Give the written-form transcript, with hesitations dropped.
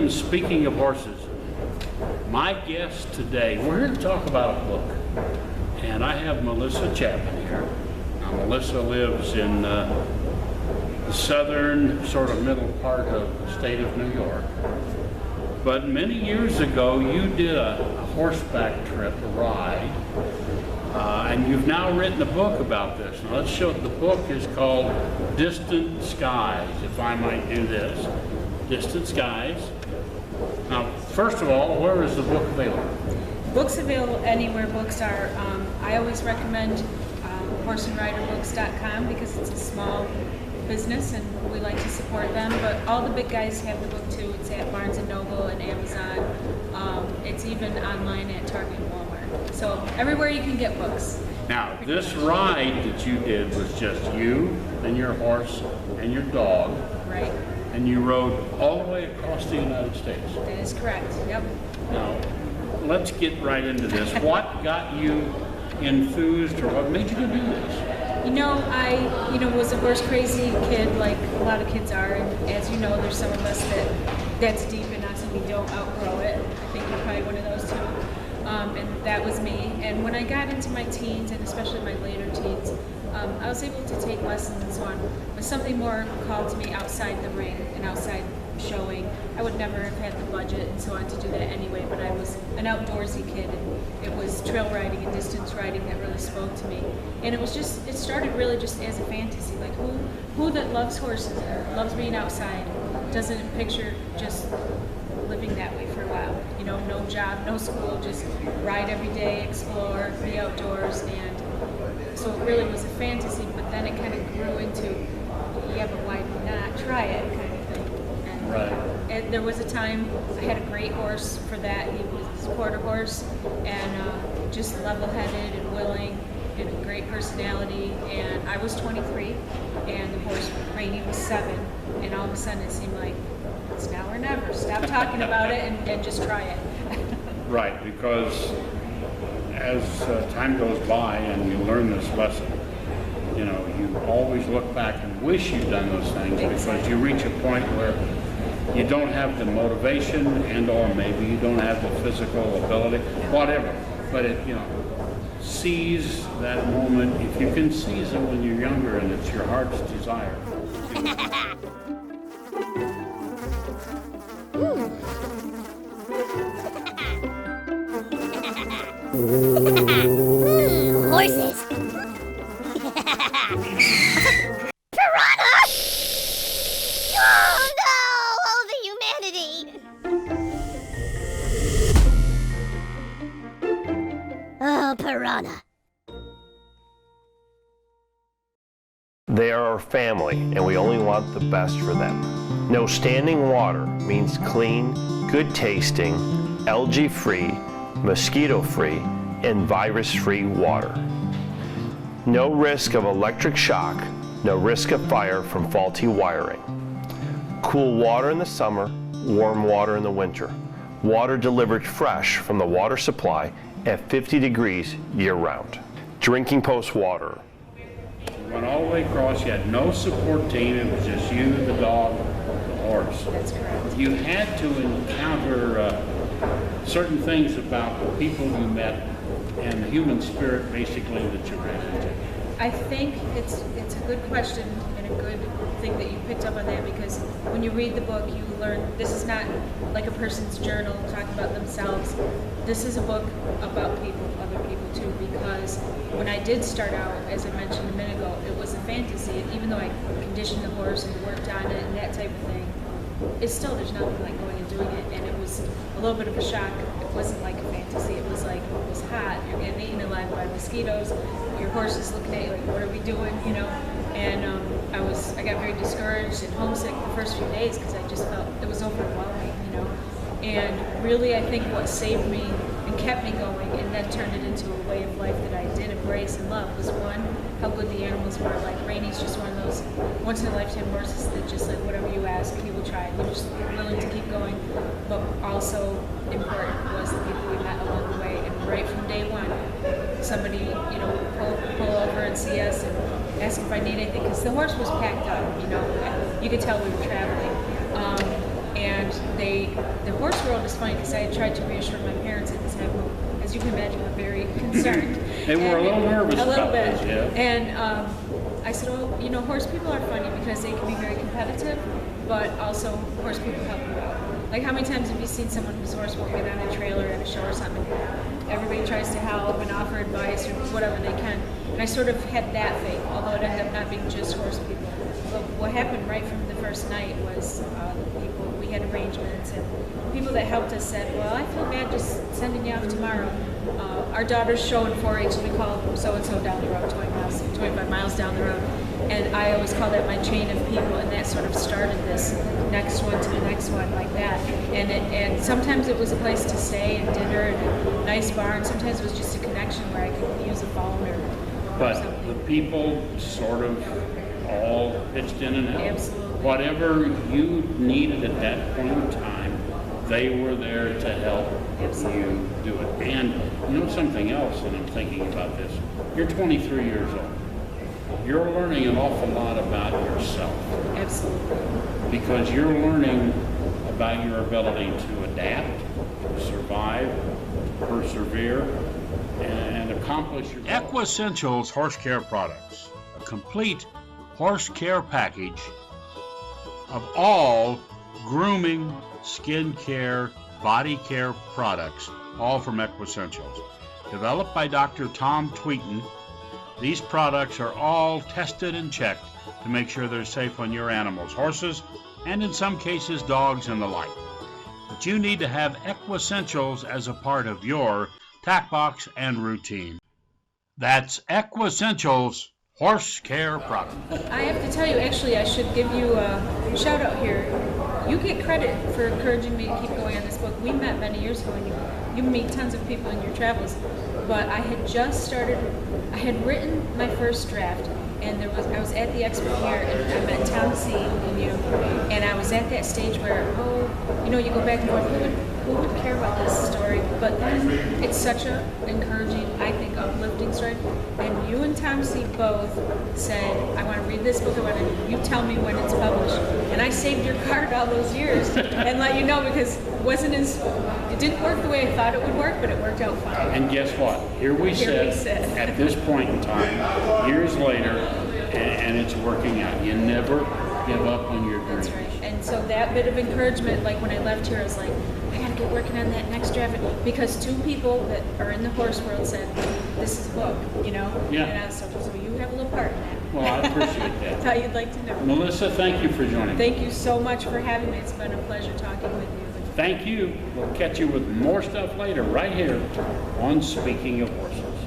And speaking of horses, my guest today, we're here to talk about a book. And I have Melissa Chapman here. Now, Melissa lives in the southern, sort of middle part of the state of New York. But many years ago, you did a horseback trip, a ride, and you've now written a book about this. Now, let's show it. The book is called Distant Skies, if I might do this. Distant Skies. Now, first of all, where is the book available? Books available anywhere books are. I always recommend horseandriderbooks.com because it's a small business and we like to support them, but all the big guys have the book too. It's at Barnes & Noble and Amazon. It's even online at Target and Walmart. So everywhere you can get books. Now, this ride that you did was just you and your horse and your dog. Right. And you rode all the way across the United States. That is correct, yep. Now, let's get right into this. What got you enthused, or what made you do this? You know, I was a horse crazy kid, like a lot of kids are, and as you know, there's some of us that's deep in us and we don't outgrow it. I think you're probably one of those too. And that was me. And when I got into my teens, and especially my later teens, I was able to take lessons and so on. But something more called to me outside the ring and outside showing. I would never have had the budget and so on to do that anyway, but I was an outdoorsy kid, and it was trail riding and distance riding that really spoke to me. And it started really just as a fantasy, like who that loves horses or loves being outside doesn't picture just living that way for a while. You know, no job, no school, just ride every day, explore, be outdoors. And so it really was a fantasy, but then it kind of grew into, yeah, but why not try it kind of thing. And, right. And there was a time I had a great horse for that. He was a quarter horse and just level-headed and willing and a great personality. And I was 23 and the horse, Rainey, was 7. And all of a sudden it seemed like, it's now or never. Stop talking about it and just try it. Right, because as time goes by and you learn this lesson, you know, you always look back and wish you'd done those things because you reach a point where you don't have the motivation and or maybe you don't have the physical ability, whatever. But it, you know, seize that moment. If you can seize it when you're younger and it's your heart's desire. Horses! Piranha! Oh no! Oh, the humanity! Oh, piranha. They are our family, and we only want the best for them. No standing water means clean, good tasting, algae-free, mosquito-free, and virus-free water. No risk of electric shock, no risk of fire from faulty wiring. Cool water in the summer, warm water in the winter. Water delivered fresh from the water supply at 50 degrees year-round. Drinking post water. You went all the way across, you had no support team, it was just you, the dog, the horse. That's correct. You had to encounter certain things about the people you met and the human spirit basically that you ran into. I think it's a good question and a good thing that you picked up on that, because when you read the book you learn this is not like a person's journal talking about themselves. This is a book about people, other people too, because when I did start out, as I mentioned a minute ago, it was a fantasy, and even though I conditioned the horse and worked on it and that type of thing, it's still, there's nothing like going and doing it, and it was a little bit of a shock. It wasn't like a fantasy, it was like, it was hot, you're getting eaten alive by mosquitoes, your horse is looking at you like, what are we doing, you know? And I got very discouraged and homesick the first few days because I just felt it was overwhelming, you know? And really, I think what saved me and kept me going and then turned it into a way of life that I did embrace and love was, one, how good the animals were. Like Rainey's just one of those once-in-a-lifetime horses that just like whatever you ask, he will try. He was just willing to keep going. But also important was the people we met along the way. And right from day one, somebody, you know, pull over and see us and ask if I need anything, because the horse was packed up, you know. You could tell we were traveling. And the horse world is funny because I had tried to reassure my parents at the time, who, as you can imagine, were very concerned. They were a little nervous A little about bit. this, yeah. And I said, oh, you know, horse people are funny because they can be very competitive, but also horse people help you out. Like, how many times have you seen someone whose horse won't get on a trailer at a show or something? Everybody tries to help and offer advice or whatever they can. And I sort of had that faith, although it ended up not being just horse people. But what happened right from the first night was we had arrangements, and people that helped us said, well, I feel bad just sending you off tomorrow. Our daughter's show in 4-H, we call so-and-so down the road, 25 miles down the road. And I always call that my chain of people, and that sort of started this next one to the next one like that. And sometimes it was a place to stay and dinner and a nice bar, and sometimes it was just a connection where I could use a phone or But something. the people sort of all pitched in and helped. Absolutely. Whatever you needed at that point in time, they were there to help you do it. And you know something else, and I'm thinking about this. You're 23 years old. You're learning an awful lot about yourself Absolutely. because you're learning about your ability to adapt, to survive, persevere, and accomplish your goals. Equessentials Horse Care Products, a complete horse care package of all grooming, skin care, body care products, all from Equessentials. Developed by Dr. Tom Tweeton, these products are all tested and checked to make sure they're safe on your animals, horses, and in some cases dogs and the like. But you need to have Equessentials as a part of your tack box and routine. That's Equessentials Horse Care Products. I have to tell you, actually, I should give you a shout out here. You get credit for encouraging me to keep going on this book. We met many years ago, and you meet tons of people in your travels. But I had just started, I had written my first draft, and I was at the expo here, and I met Tom C. and you, and I was at that stage where, you go back and forth, who would care about this story? But then it's such an encouraging, I think, uplifting story. And you and Tom C. both said, I want to read this book, you tell me when it's published. And I saved your card all those years and let you know, because it didn't work the way I thought it would work, but it worked out fine. And guess what? Here we sit at this point in time, years later, and it's working out. You never give up on your dreams. That's right. And so that bit of encouragement, like when I left here, I was like, I gotta get working on that next draft, because two people that are in the horse world said, this is a book, Yeah. And so you have a little part in that. Well, I appreciate that. Thought you'd like to know. Melissa, thank you for joining me. Thank you so much for having me. It's been a pleasure talking with you. Thank you. We'll catch you with more stuff later right here on Speaking of Horses.